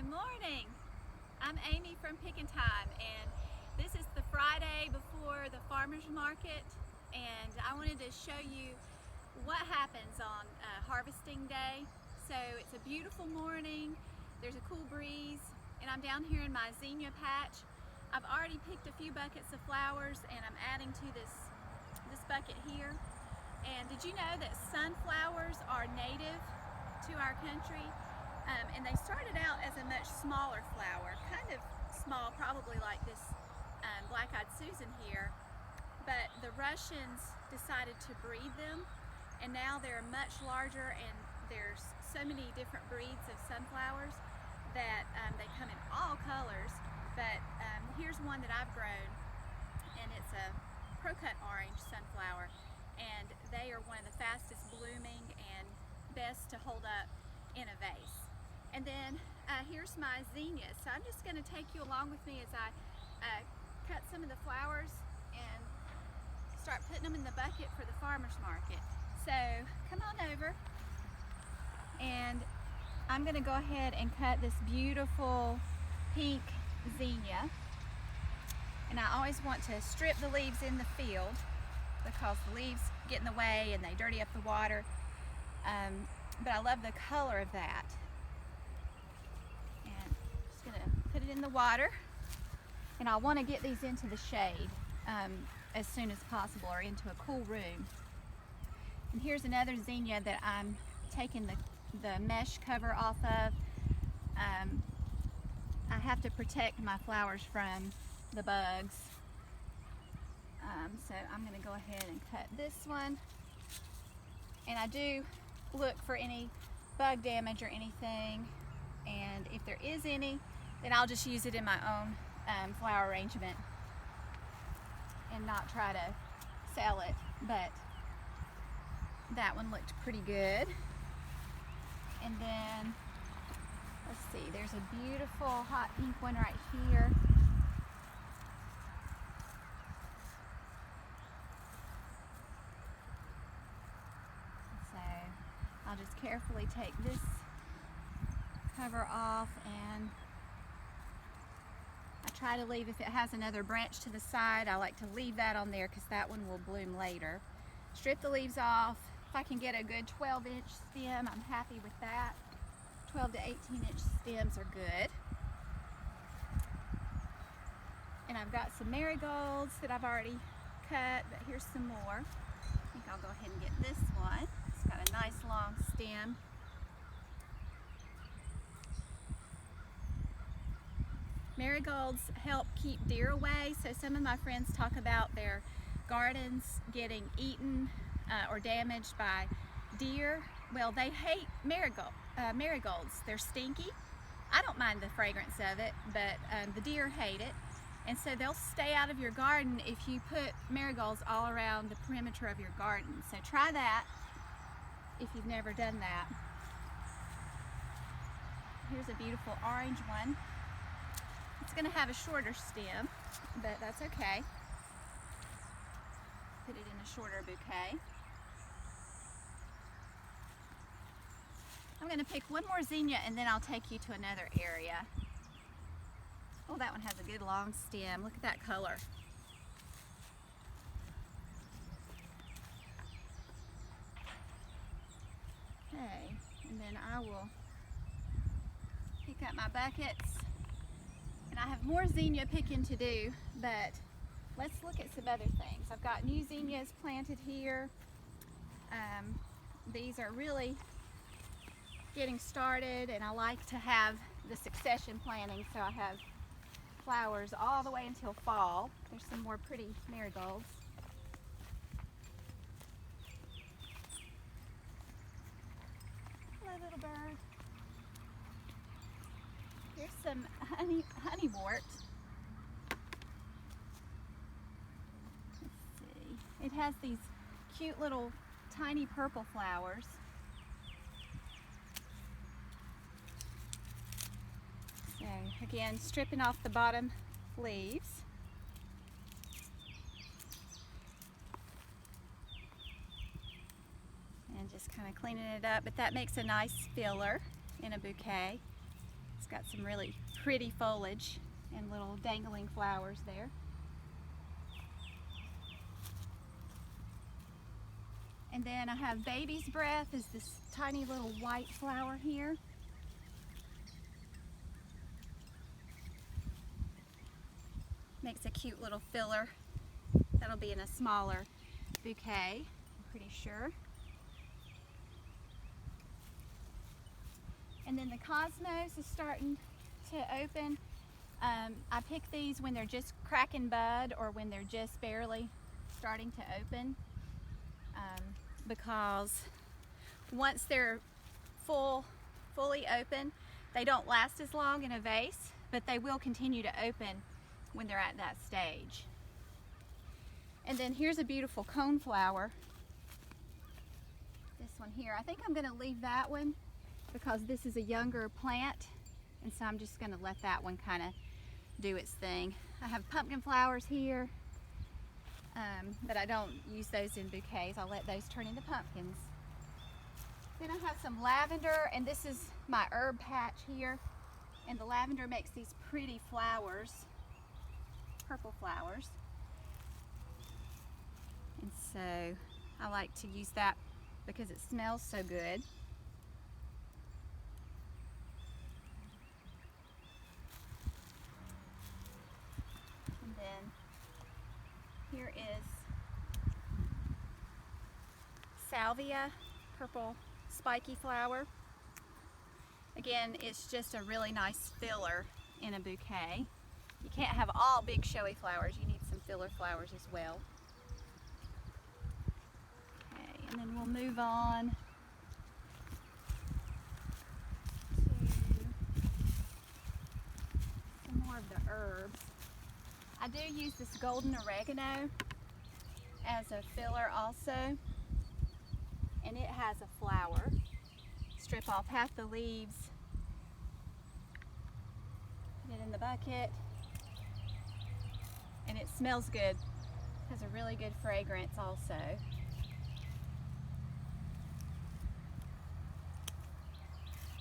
Good morning. I'm Amy from Pickin' Time, and this is the Friday before the farmer's market, and I wanted to show you what happens on harvesting day. So it's a beautiful morning, there's a cool breeze, and I'm down here in my zinnia patch. I've already picked a few buckets of flowers and I'm adding to this bucket here. And did you know that sunflowers are native to our country? And they started out as a much smaller flower, kind of small, probably like this black-eyed Susan here, but the Russians decided to breed them, and now they're much larger, and there's so many different breeds of sunflowers that they come in all colors, but here's one that I've grown, and it's a crow-cut orange sunflower, and they are one of the fastest blooming and best to hold up in a vase. And then here's my zinnias. So I'm just going to take you along with me as I cut some of the flowers and start putting them in the bucket for the farmer's market. So come on over, and I'm going to go ahead and cut this beautiful pink zinnia. And I always want to strip the leaves in the field because the leaves get in the way and they dirty up the water. But I love the color of that. And just gonna put it in the water, and I want to get these into the shade as soon as possible, or into a cool room. And here's another zinnia that I'm taking the mesh cover off of. I have to protect my flowers from the bugs. So I'm going to go ahead and cut this one. And I do look for any bug damage or anything, and if there is any, then I'll just use it in my own flower arrangement and not try to sell it. But that one looked pretty good. And then let's see, there's a beautiful hot pink one right here. I'll just carefully take this cover off, and I try to leave, if it has another branch to the side, I like to leave that on there because that one will bloom later. Strip the leaves off. If I can get a good 12-inch stem, I'm happy with that. 12 to 18-inch stems are good. And I've got some marigolds that I've already cut, but here's some more. I think I'll go ahead and get this one. It's got a nice long stem. Marigolds help keep deer away, so some of my friends talk about their gardens getting eaten or damaged by deer. Well, they hate marigolds. They're stinky. I don't mind the fragrance of it, but the deer hate it. And so they'll stay out of your garden if you put marigolds all around the perimeter of your garden. So try that if you've never done that. Here's a beautiful orange one. It's going to have a shorter stem, but that's okay. Put it in a shorter bouquet. I'm going to pick one more zinnia, and then I'll take you to another area. Oh, that one has a good long stem. Look at that color. Okay, and then I will pick up my buckets. And I have more zinnia picking to do, but let's look at some other things. I've got new zinnias planted here. These are really getting started, and I like to have the succession planting, so I have flowers all the way until fall. There's some more pretty marigolds. Hello, little bird. Here's some honeywort. Let's see. It has these cute little tiny purple flowers. So again, stripping off the bottom leaves. And just kind of cleaning it up, but that makes a nice filler in a bouquet. It's got some really pretty foliage and little dangling flowers there. And then I have Baby's Breath, is this tiny little white flower here. Makes a cute little filler. That'll be in a smaller bouquet, I'm pretty sure. And then the Cosmos is starting to open. I pick these when they're just cracking bud or when they're just barely starting to open, because once they're fully open, they don't last as long in a vase, but they will continue to open when they're at that stage. And then here's a beautiful coneflower. This one here. I think I'm going to leave that one because this is a younger plant, and so I'm just going to let that one kind of do its thing. I have pumpkin flowers here, but I don't use those in bouquets. I'll let those turn into pumpkins. Then I have some lavender, and this is my herb patch here, and the lavender makes these pretty flowers, purple flowers. And so I like to use that because it smells so good. And then here is Salvia, purple spiky flower. Again, it's just a really nice filler in a bouquet. You can't have all big showy flowers, you need some filler flowers as well. And then we'll move on to some more of the herbs. I do use this golden oregano as a filler also, and it has a flower. Strip off half the leaves, put it in the bucket, and it smells good. It has a really good fragrance also.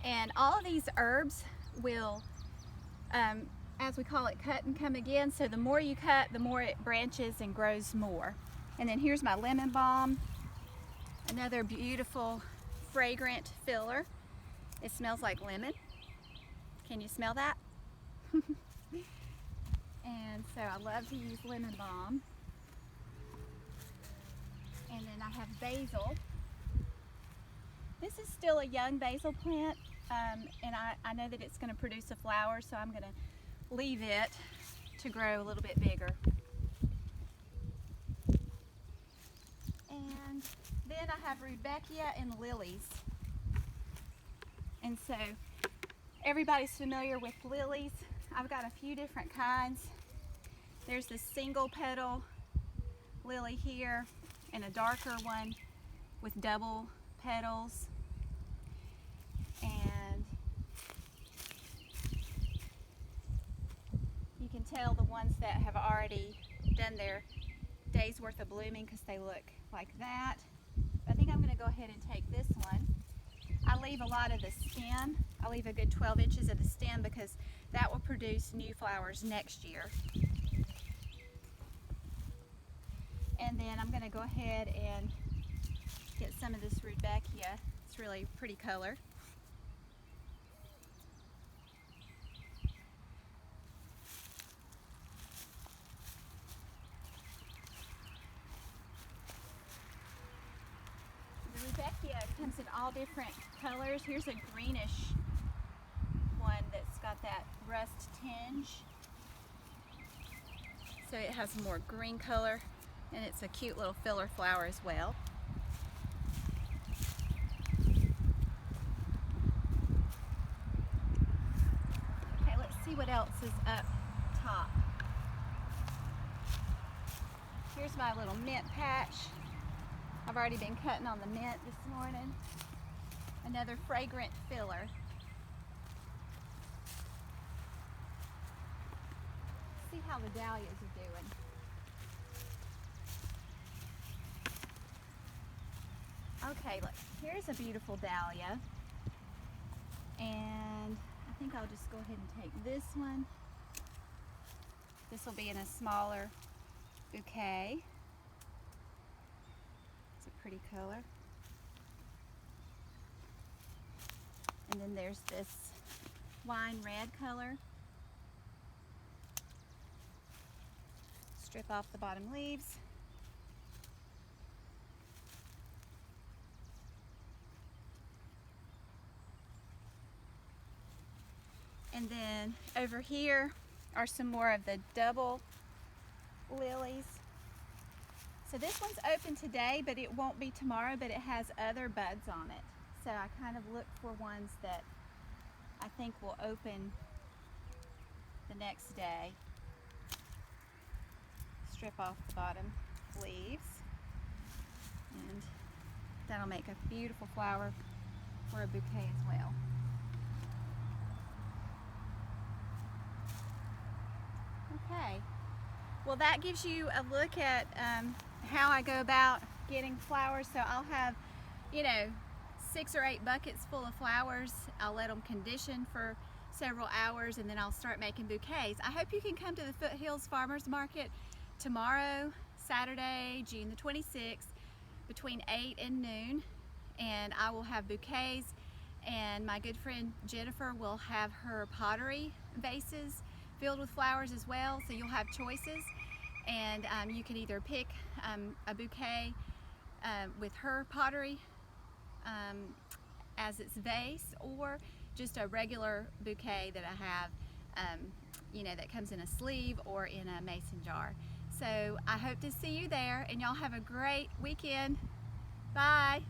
And all of these herbs will, as we call it, cut and come again. So the more you cut, the more it branches and grows more. And then here's my lemon balm, another beautiful fragrant filler. It smells like lemon. Can you smell that? And so I love to use lemon balm. And then I have basil. This is still a young basil plant, and I know that it's going to produce a flower, so I'm going to leave it to grow a little bit bigger. And then I have Rudbeckia and Lilies. And so everybody's familiar with lilies. I've got a few different kinds. There's this single petal lily here and a darker one with double petals, and you can tell the ones that have already done their day's worth of blooming because they look like that. I think I'm going to go ahead and take this one. I leave a lot of the stem. I leave a good 12 inches of the stem because that will produce new flowers next year. And then I'm going to go ahead and get some of this Rudbeckia. It's really pretty color. The Rudbeckia comes in all different colors. Here's a greenish one that's got that rust tinge. So it has more green color, and it's a cute little filler flower as well. Okay, let's see what else is up top. Here's my little mint patch. I've already been cutting on the mint this morning. Another fragrant filler. See how the dahlias are doing. Okay, look, here's a beautiful dahlia, and I think I'll just go ahead and take this one. This will be in a smaller bouquet. It's a pretty color. And then there's this wine red color. Strip off the bottom leaves. And then over here are some more of the double lilies. So this one's open today, but it won't be tomorrow, but it has other buds on it. So I kind of look for ones that I think will open the next day. Strip off the bottom leaves, and that'll make a beautiful flower for a bouquet as well. Okay, well that gives you a look at how I go about getting flowers. So I'll have, 6 or 8 buckets full of flowers. I'll let them condition for several hours, and then I'll start making bouquets. I hope you can come to the Foothills Farmers Market tomorrow, Saturday, June the 26th, between 8 and noon, and I will have bouquets, and my good friend Jennifer will have her pottery vases filled with flowers as well, so you'll have choices, and you can either pick a bouquet with her pottery as its vase, or just a regular bouquet that I have, that comes in a sleeve or in a mason jar. So I hope to see you there, and y'all have a great weekend. Bye.